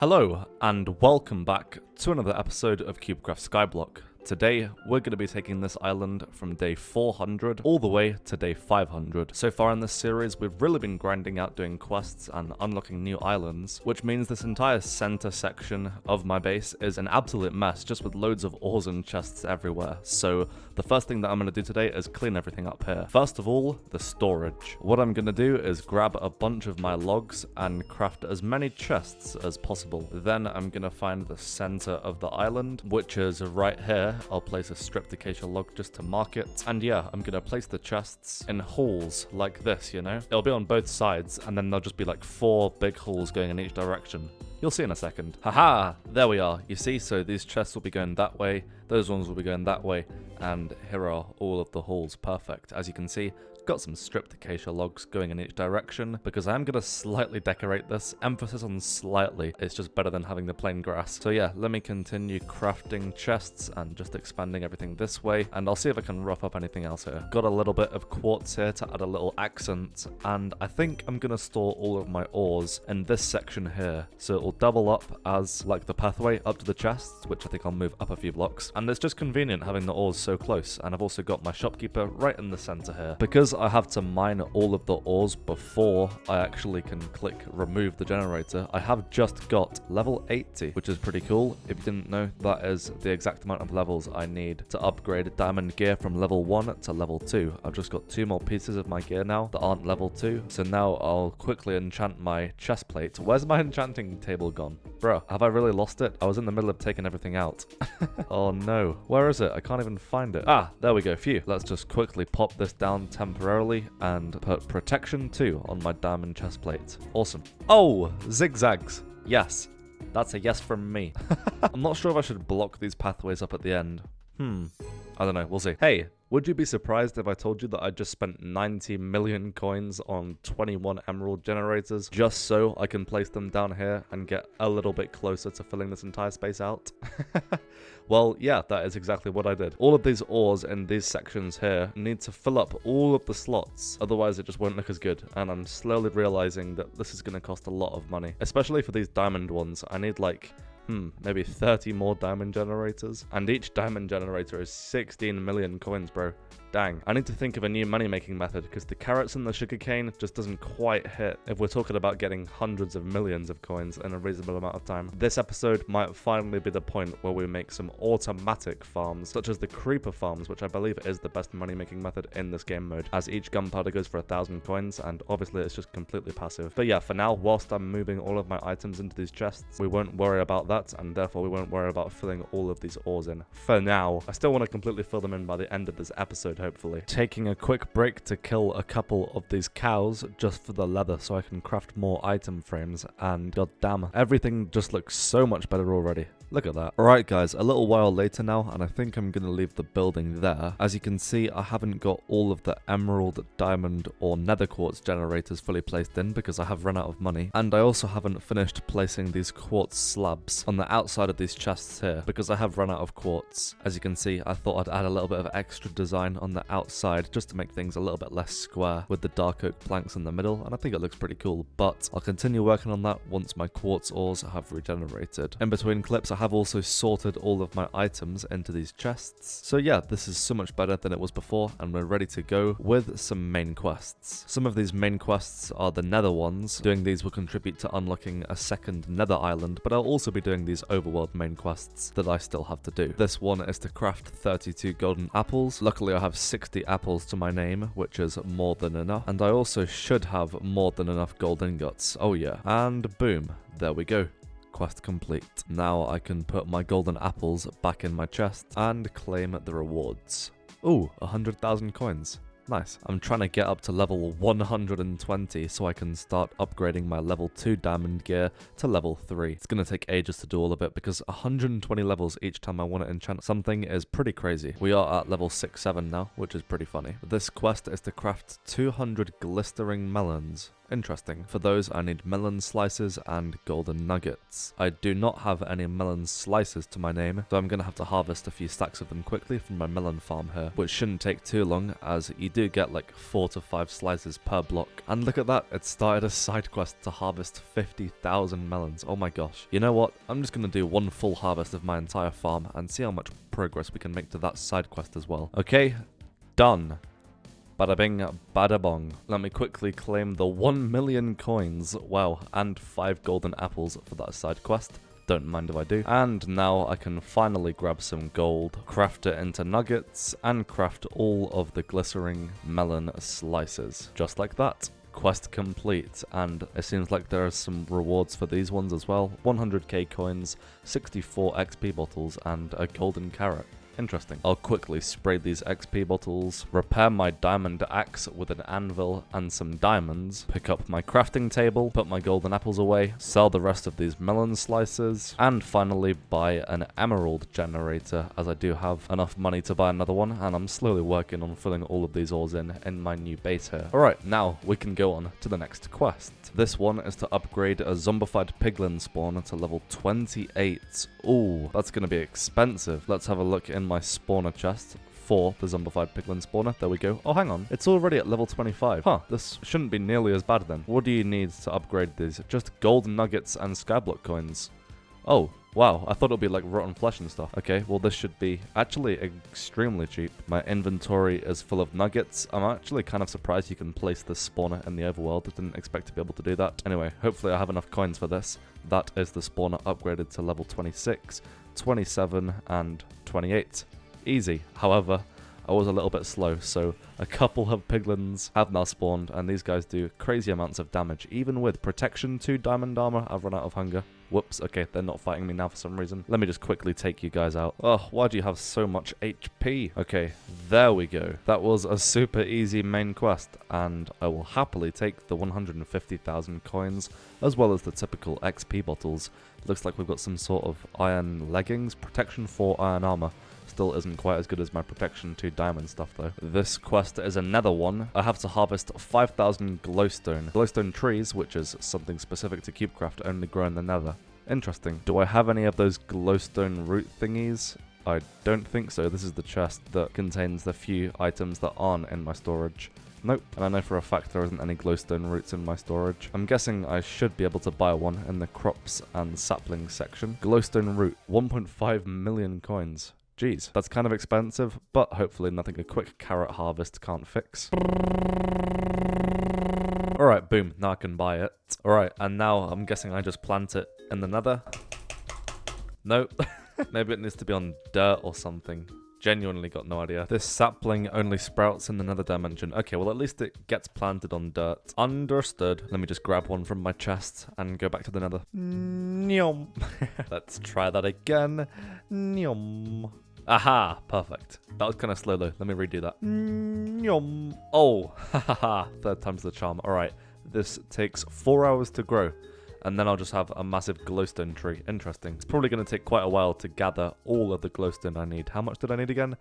Hello, and welcome back to another episode of Cubecraft Skyblock. Today, we're going to be taking this island from day 400 all the way to day 500. So far in this series, we've really been grinding out doing quests and unlocking new islands, which means this entire center section of my base is an absolute mess, just with loads of ores and chests everywhere. So the first thing that I'm going to do today is clean everything up here. First of all, the storage. What I'm going to do is grab a bunch of my logs and craft as many chests as possible. Then I'm going to find the center of the island, which is right here. I'll place a stripped acacia log just to mark it. And yeah, I'm going to place the chests in holes like this, you know? It'll be on both sides, and then there'll just be like 4 big holes going in each direction. You'll see in a second. Haha, there we are. You see, so these chests will be going that way, those ones will be going that way, and here are all of the holes. Perfect. As you can see, got some stripped acacia logs going in each direction, because I am going to slightly decorate this. Emphasis on slightly. It's just better than having the plain grass. So yeah, let me continue crafting chests and just expanding everything this way, and I'll see if I can rough up anything else here. Got a little bit of quartz here to add a little accent, and I think I'm going to store all of my ores in this section here, so it will double up as like the pathway up to the chests, which I think I'll move up a few blocks. And it's just convenient having the ores so close, and I've also got my shopkeeper right in the center here. Because I have to mine all of the ores before I actually can click remove the generator, I have just got level 80, which is pretty cool. If you didn't know, that is the exact amount of levels I need to upgrade diamond gear from level 1 to level 2. I've just got 2 more pieces of my gear now that aren't level 2, so now I'll quickly enchant my chest plate. Where's my enchanting table gone? Bro, have I really lost it? I was in the middle of taking everything out. Oh no. Where is it? I can't even find it. Ah, there we go. Phew. Let's just quickly pop this down temporarily and put protection 2 on my diamond chest plate. Awesome. Oh, zigzags. Yes. That's a yes from me. I'm not sure if I should block these pathways up at the end. I don't know. We'll see. Hey, would you be surprised if I told you that I just spent 90 million coins on 21 emerald generators just so I can place them down here and get a little bit closer to filling this entire space out? Well, yeah, that is exactly what I did. All of these ores in these sections here need to fill up all of the slots, otherwise it just won't look as good, and I'm slowly realizing that this is going to cost a lot of money, especially for these diamond ones. I need like maybe 30 more diamond generators, and each diamond generator is 16 million coins, bro. Dang. I need to think of a new money-making method, because the carrots and the sugarcane just doesn't quite hit if we're talking about getting hundreds of millions of coins in a reasonable amount of time. This episode might finally be the point where we make some automatic farms, such as the creeper farms, which I believe is the best money-making method in this game mode, as each gunpowder goes for 1,000 coins, and obviously it's just completely passive. But yeah, for now, whilst I'm moving all of my items into these chests, we won't worry about that, and therefore we won't worry about filling all of these ores in. For now. I still want to completely fill them in by the end of this episode, hopefully. Taking a quick break to kill a couple of these cows just for the leather so I can craft more item frames, and goddamn, everything just looks so much better already. Look at that. Alright guys, a little while later now, and I think I'm going to leave the building there. As you can see, I haven't got all of the emerald, diamond, or nether quartz generators fully placed in because I have run out of money. And I also haven't finished placing these quartz slabs on the outside of these chests here because I have run out of quartz. As you can see, I thought I'd add a little bit of extra design on the outside just to make things a little bit less square with the dark oak planks in the middle, and I think it looks pretty cool, but I'll continue working on that once my quartz ores have regenerated. In between clips, I have also sorted all of my items into these chests. So yeah, this is so much better than it was before, and we're ready to go with some main quests. Some of these main quests are the nether ones. Doing these will contribute to unlocking a second nether island, but I'll also be doing these overworld main quests that I still have to do. This one is to craft 32 golden apples. Luckily I have 60 apples to my name, which is more than enough, and I also should have more than enough gold ingots. Oh yeah. And boom, there we go. Quest complete. Now I can put my golden apples back in my chest and claim the rewards. Ooh, 100,000 coins. Nice. I'm trying to get up to level 120 so I can start upgrading my level 2 diamond gear to level 3. It's going to take ages to do all of it because 120 levels each time I want to enchant something is pretty crazy. We are at level 6-7 now, which is pretty funny. This quest is to craft 200 glistering melons. Interesting. For those, I need melon slices and golden nuggets. I do not have any melon slices to my name, so I'm going to have to harvest a few stacks of them quickly from my melon farm here, which shouldn't take too long, as you do get like 4 to 5 slices per block. And look at that, it started a side quest to harvest 50,000 melons. Oh my gosh. You know what? I'm just going to do one full harvest of my entire farm and see how much progress we can make to that side quest as well. Okay, done. Bada bing, bada bong. Let me quickly claim the 1 million coins, wow, and 5 golden apples for that side quest. Don't mind if I do. And now I can finally grab some gold, craft it into nuggets, and craft all of the glistering melon slices. Just like that. Quest complete, and it seems like there are some rewards for these ones as well. 100k coins, 64 XP bottles, and a golden carrot. Interesting. I'll quickly spray these XP bottles, repair my diamond axe with an anvil and some diamonds, pick up my crafting table, put my golden apples away, sell the rest of these melon slices, and finally buy an emerald generator, as I do have enough money to buy another one, and I'm slowly working on filling all of these ores in my new base here. Alright, now we can go on to the next quest. This one is to upgrade a zombified piglin spawn to level 28. Ooh, that's going to be expensive. Let's have a look in my spawner chest for the zombified piglin spawner. There we go. Oh, hang on. It's already at level 25. Huh, this shouldn't be nearly as bad then. What do you need to upgrade these? Just gold nuggets and skyblock coins. Oh, wow. I thought it would be like rotten flesh and stuff. Okay, well this should be actually extremely cheap. My inventory is full of nuggets. I'm actually kind of surprised you can place this spawner in the overworld. I didn't expect to be able to do that. Anyway, hopefully I have enough coins for this. That is the spawner upgraded to level 26, 27, and 28. Easy. However, I was a little bit slow, so a couple of piglins have now spawned, and these guys do crazy amounts of damage. Even with protection 2 diamond armor, I've run out of hunger. Whoops, okay, they're not fighting me now for some reason. Let me just quickly take you guys out. Oh, why do you have so much HP? Okay, there we go. That was a super easy main quest, and I will happily take the 150,000 coins, as well as the typical XP bottles. Looks like we've got some sort of iron leggings, protection 4 iron armor. Still isn't quite as good as my protection 2 diamond stuff though. This quest is another one. I have to harvest 5,000 glowstone. Glowstone trees, which is something specific to Cubecraft, only grow in the nether. Interesting. Do I have any of those glowstone root thingies? I don't think so. This is the chest that contains the few items that aren't in my storage. Nope, and I know for a fact there isn't any glowstone roots in my storage. I'm guessing I should be able to buy one in the crops and saplings section. Glowstone root, 1.5 million coins. Jeez, that's kind of expensive, but hopefully nothing a quick carrot harvest can't fix. Alright, boom, now I can buy it. Alright, and now I'm guessing I just plant it in the nether. Nope. Maybe it needs to be on dirt or something. Genuinely got no idea. This sapling only sprouts in the nether dimension. Okay, well at least it gets planted on dirt. Understood. Let me just grab one from my chest and go back to the nether. Nyom. Let's try that again. Nyom. Aha, perfect. That was kind of slow though. Let me redo that. Nyom. Oh, haha. Third time's the charm. Alright, this takes 4 hours to grow. And then I'll just have a massive glowstone tree. Interesting. It's probably going to take quite a while to gather all of the glowstone I need. How much did I need again?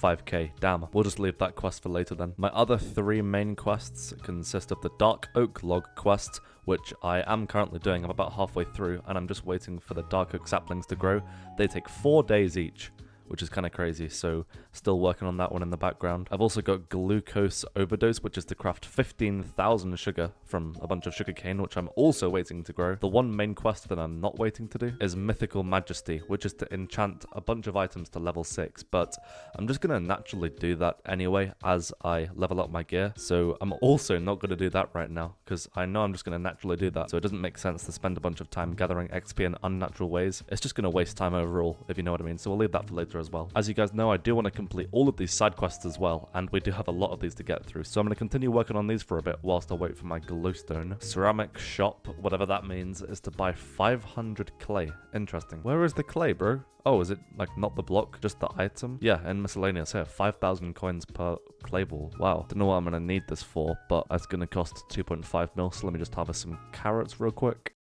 5k. Damn. We'll just leave that quest for later then. My other 3 main quests consist of the Dark Oak Log quest, which I am currently doing. I'm about halfway through, and I'm just waiting for the Dark Oak saplings to grow. They take 4 days each, which is kind of crazy, so still working on that one in the background. I've also got Glucose Overdose, which is to craft 15,000 sugar from a bunch of sugarcane, which I'm also waiting to grow. The one main quest that I'm not waiting to do is Mythical Majesty, which is to enchant a bunch of items to level 6, but I'm just going to naturally do that anyway as I level up my gear, so I'm also not going to do that right now, because I know I'm just going to naturally do that, so it doesn't make sense to spend a bunch of time gathering XP in unnatural ways. It's just going to waste time overall, if you know what I mean, so we'll leave that for later as well. As you guys know, I do want to complete all of these side quests as well, and we do have a lot of these to get through, so I'm going to continue working on these for a bit whilst I wait for my glowstone. Ceramic shop, whatever that means, is to buy 500 clay. Interesting. Where is the clay, bro? Oh, is it like not the block, just the item? Yeah, and miscellaneous here, 5,000 coins per clay ball. Wow, don't know what I'm going to need this for, but it's going to cost 2.5 mil, so let me just harvest some carrots real quick.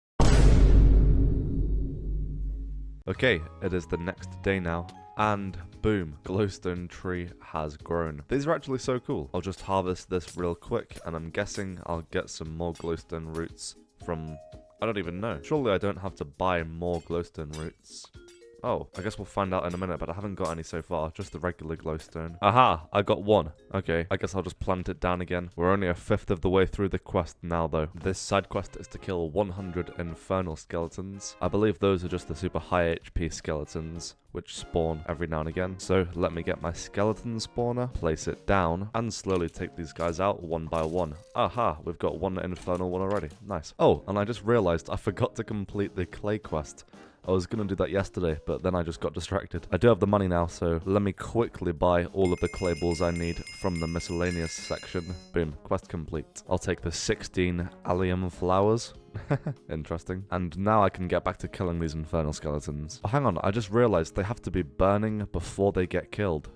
Okay, it is the next day now, and boom, glowstone tree has grown. These are actually so cool. I'll just harvest this real quick, and I'm guessing I'll get some more glowstone roots from... I don't even know. Surely I don't have to buy more glowstone roots. Oh, I guess we'll find out in a minute, but I haven't got any so far. Just the regular glowstone. Aha! I got one. Okay, I guess I'll just plant it down again. We're only a fifth of the way through the quest now, though. This side quest is to kill 100 infernal skeletons. I believe those are just the super high HP skeletons, which spawn every now and again. So let me get my skeleton spawner, place it down, and slowly take these guys out one by one. Aha, we've got one infernal one already. Nice. Oh, and I just realized I forgot to complete the clay quest. I was going to do that yesterday, but then I just got distracted. I do have the money now, so let me quickly buy all of the clay balls I need from the miscellaneous section. Boom, quest complete. I'll take the 16 allium flowers. Interesting. And now I can get back to killing these infernal skeletons. Oh, hang on, I just realized they have to be burning before they get killed.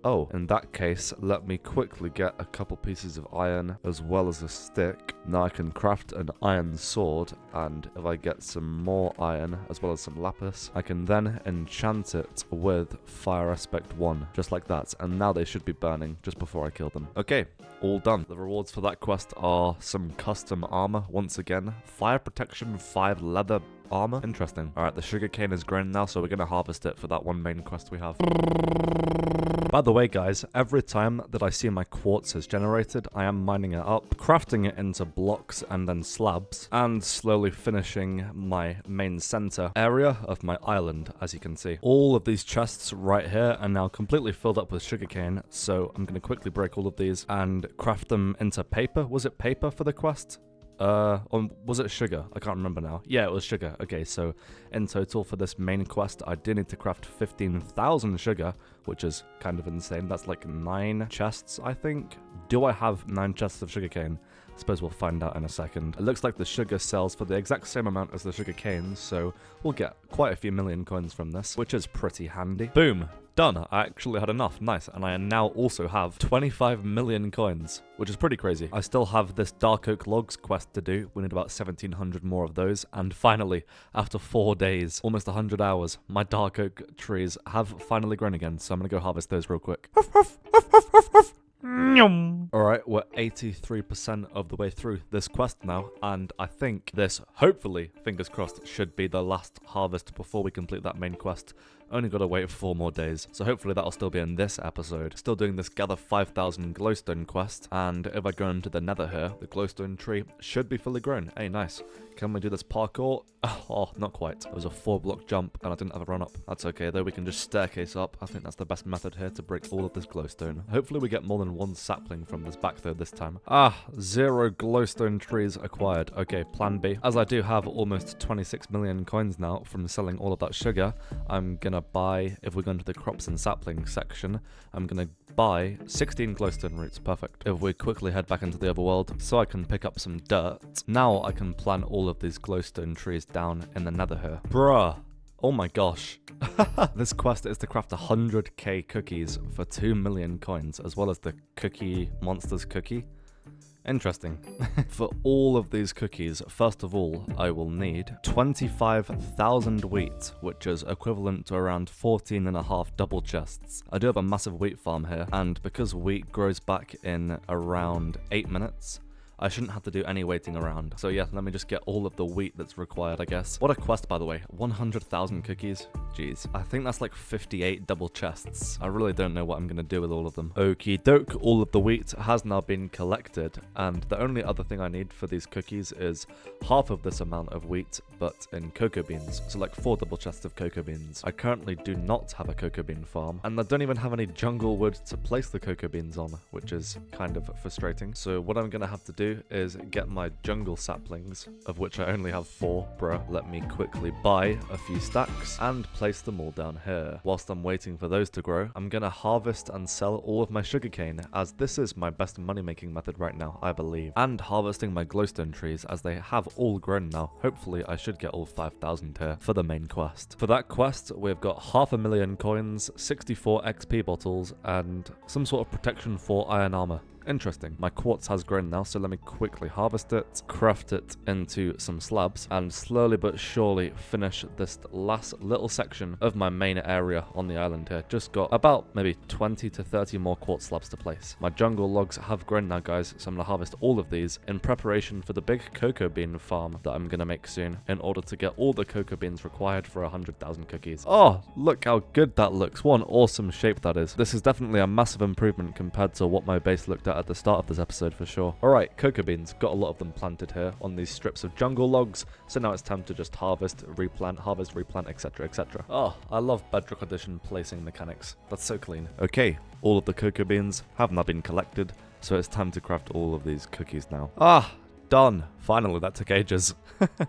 Oh, in that case, let me quickly get a couple pieces of iron as well as a stick. Now I can craft an iron sword, and if I get some more iron as well as some lapis, I can then enchant it with fire aspect 1, just like that. And now they should be burning just before I kill them. Okay, all done. The rewards for that quest are some custom armor, once again, fire protection 5 leather armor. Interesting. Alright, the sugarcane is grown now, so we're going to harvest it for that one main quest we have. By the way, guys, every time that I see my quartz is generated, I am mining it up, crafting it into blocks and then slabs, and slowly finishing my main center area of my island, as you can see. All of these chests right here are now completely filled up with sugarcane, so I'm going to quickly break all of these and craft them into paper. Was it paper for the quest? Or was it sugar? I can't remember now. Yeah, it was sugar. Okay, so in total for this main quest, I did need to craft 15,000 sugar, which is kind of insane. That's like 9 chests, I think. Do I have 9 chests of sugarcane? I suppose we'll find out in a second. It looks like the sugar sells for the exact same amount as the sugar cane, so we'll get quite a few million coins from this, which is pretty handy. Boom! Done. I actually had enough. Nice. And I now also have 25 million coins, which is pretty crazy. I still have this dark oak logs quest to do. We need about 1,700 more of those. And finally, after 4 days, almost 100 hours, my dark oak trees have finally grown again. So I'm going to go harvest those real quick. Alright, we're 83% of the way through this quest now, and I think this, hopefully, fingers crossed, should be the last harvest before we complete that main quest. Only gotta wait 4 more days, so hopefully that'll still be in this episode. Still doing this gather 5,000 glowstone quest, and if I go into the nether here, the glowstone tree should be fully grown. Hey, nice. Can we do this parkour? Oh, not quite. It was a 4-block jump, and I didn't have a run up. That's okay, though. We can just staircase up. I think that's the best method here to break all of this glowstone. Hopefully we get more than 1 sapling from this back, though, this time. 0 glowstone trees acquired. Okay, plan B. As I do have almost 26 million coins now from selling all of that sugar, I'm gonna buy, if we go into the crops and saplings section, I'm gonna buy 16 glowstone roots. Perfect. If we quickly head back into the overworld so I can pick up some dirt, now I can plant all of these glowstone trees down in the nether here. Bruh. Oh my gosh. This quest is to craft 100k cookies for 2 million coins, as well as the Cookie Monsters cookie. Interesting. For all of these cookies, first of all, I will need 25,000 wheat, which is equivalent to around 14.5 double chests. I do have a massive wheat farm here, and because wheat grows back in around 8 minutes, I shouldn't have to do any waiting around. So yeah, let me just get all of the wheat that's required, I guess. What a quest, by the way. 100,000 cookies. Jeez. I think that's like 58 double chests. I really don't know what I'm going to do with all of them. Okie doke, all of the wheat has now been collected. And the only other thing I need for these cookies is half of this amount of wheat, but in cocoa beans. So like 4 double chests of cocoa beans. I currently do not have a cocoa bean farm. And I don't even have any jungle wood to place the cocoa beans on, which is kind of frustrating. So what I'm going to have to do is get my jungle saplings, of which I only have 4. Bruh. Let me quickly buy a few stacks and place them all down here. Whilst I'm waiting for those to grow, I'm gonna harvest and sell all of my sugarcane, as this is my best money making method right now, I believe. And harvesting my glowstone trees, as they have all grown now. Hopefully I should get all 5,000 here for the main quest. For that quest, we've got 500,000 coins, 64 XP bottles, and some sort of protection for iron armor. Interesting. My quartz has grown now, so let me quickly harvest it, craft it into some slabs, and slowly but surely finish this last little section of my main area on the island here. Just got about maybe 20 to 30 more quartz slabs to place. My jungle logs have grown now, guys, so I'm going to harvest all of these in preparation for the big cocoa bean farm that I'm going to make soon in order to get all the cocoa beans required for 100,000 cookies. Oh, look how good that looks. What an awesome shape that is. This is definitely a massive improvement compared to what my base looked at the start of this episode for sure. Alright, cocoa beans. Got a lot of them planted here on these strips of jungle logs, so now it's time to just harvest, replant, etc, etc. Oh, I love Bedrock Edition placing mechanics. That's so clean. Okay, all of the cocoa beans have now been collected, so it's time to craft all of these cookies now. Ah, done. Finally, that took ages.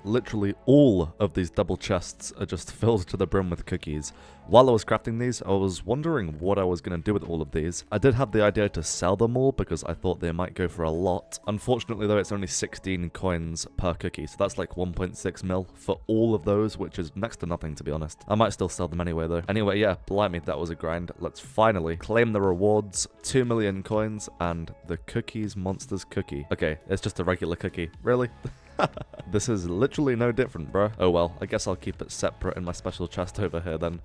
Literally all of these double chests are just filled to the brim with cookies. While I was crafting these, I was wondering what I was going to do with all of these. I did have the idea to sell them all because I thought they might go for a lot. Unfortunately though, it's only 16 coins per cookie, so that's like 1.6 mil for all of those, which is next to nothing to be honest. I might still sell them anyway though. Anyway, yeah, blimey, that was a grind. Let's finally claim the rewards, 2 million coins, and the cookies monsters cookie. Okay, it's just a regular cookie. Really? This is literally no different, bro. Oh well, I guess I'll keep it separate in my special chest over here then.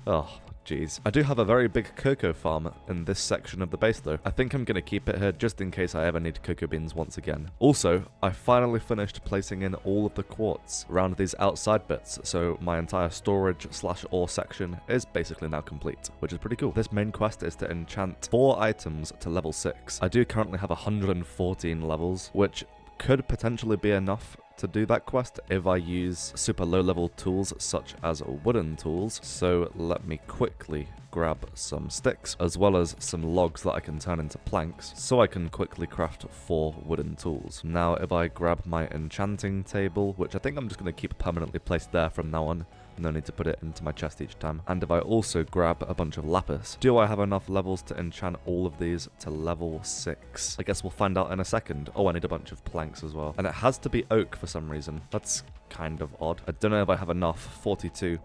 Oh, jeez. I do have a very big cocoa farm in this section of the base though. I think I'm going to keep it here just in case I ever need cocoa beans once again. Also, I finally finished placing in all of the quartz around these outside bits, so my entire storage / ore section is basically now complete, which is pretty cool. This main quest is to enchant 4 items to level 6. I do currently have 114 levels, which could potentially be enough to do that quest if I use super low level tools such as wooden tools. So let me quickly grab some sticks as well as some logs that I can turn into planks so I can quickly craft 4 wooden tools. Now if I grab my enchanting table, which I think I'm just going to keep permanently placed there from now on, no need to put it into my chest each time. And if I also grab a bunch of lapis, do I have enough levels to enchant all of these to level 6? I guess we'll find out in a second. Oh, I need a bunch of planks as well. And it has to be oak for some reason. That's kind of odd. I don't know if I have enough. 42.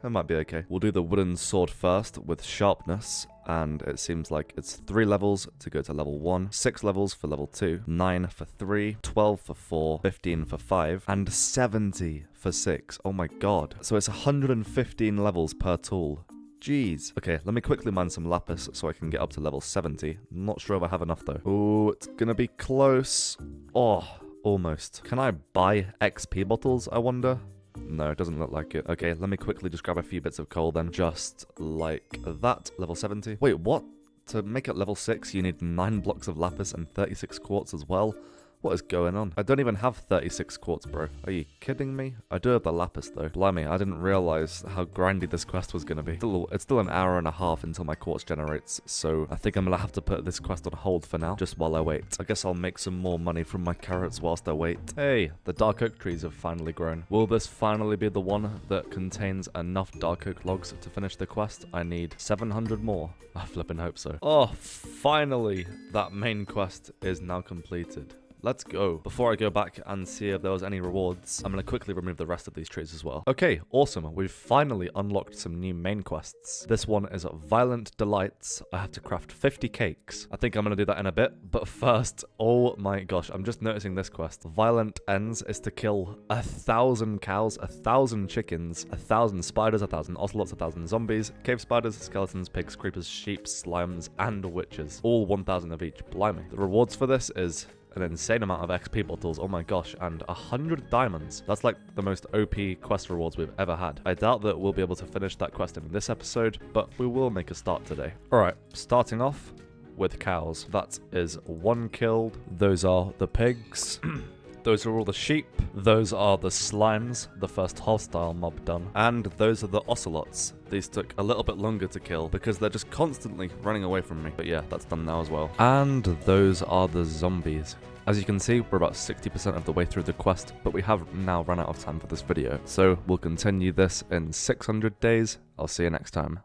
It might be okay. We'll do the wooden sword first with sharpness. And it seems like it's 3 levels to go to level 1, 6 levels for level 2, 9 for 3, 12 for 4, 15 for 5, and 70 for 6. Oh my god. So it's 115 levels per tool. Jeez. Okay, let me quickly mine some lapis so I can get up to level 70. Not sure if I have enough though. Oh, it's gonna be close. Oh, almost. Can I buy XP bottles, I wonder? No, it doesn't look like it. Okay, let me quickly just grab a few bits of coal then. Just like that. Level 70. Wait, what? To make it level 6, you need 9 blocks of lapis and 36 quartz as well? What is going on? I don't even have 36 quartz, bro. Are you kidding me? I do have the lapis, though. Blimey, I didn't realize how grindy this quest was going to be. It's still an hour and a half until my quartz generates, so I think I'm going to have to put this quest on hold for now, just while I wait. I guess I'll make some more money from my carrots whilst I wait. Hey, the dark oak trees have finally grown. Will this finally be the one that contains enough dark oak logs to finish the quest? I need 700 more. I flippin' hope so. Oh, finally, that main quest is now completed. Let's go. Before I go back and see if there was any rewards, I'm going to quickly remove the rest of these trees as well. Okay, awesome. We've finally unlocked some new main quests. This one is Violent Delights. I have to craft 50 cakes. I think I'm going to do that in a bit. But first, oh my gosh, I'm just noticing this quest. Violent Ends is to kill 1,000 cows, 1,000 chickens, 1,000 spiders, 1,000 ocelots, 1,000 zombies, cave spiders, skeletons, pigs, creepers, sheep, slimes, and witches. All 1,000 of each. Blimey. The rewards for this is an insane amount of XP bottles, oh my gosh, and 100 diamonds. That's like the most OP quest rewards we've ever had. I doubt that we'll be able to finish that quest in this episode, but we will make a start today. Alright, starting off with cows. That is 1 killed. Those are the pigs. Those are all the sheep. Those are the slimes, the first hostile mob done. And those are the ocelots. These took a little bit longer to kill because they're just constantly running away from me. But yeah, that's done now as well. And those are the zombies. As you can see, we're about 60% of the way through the quest, but we have now run out of time for this video. So we'll continue this in 600 days. I'll see you next time.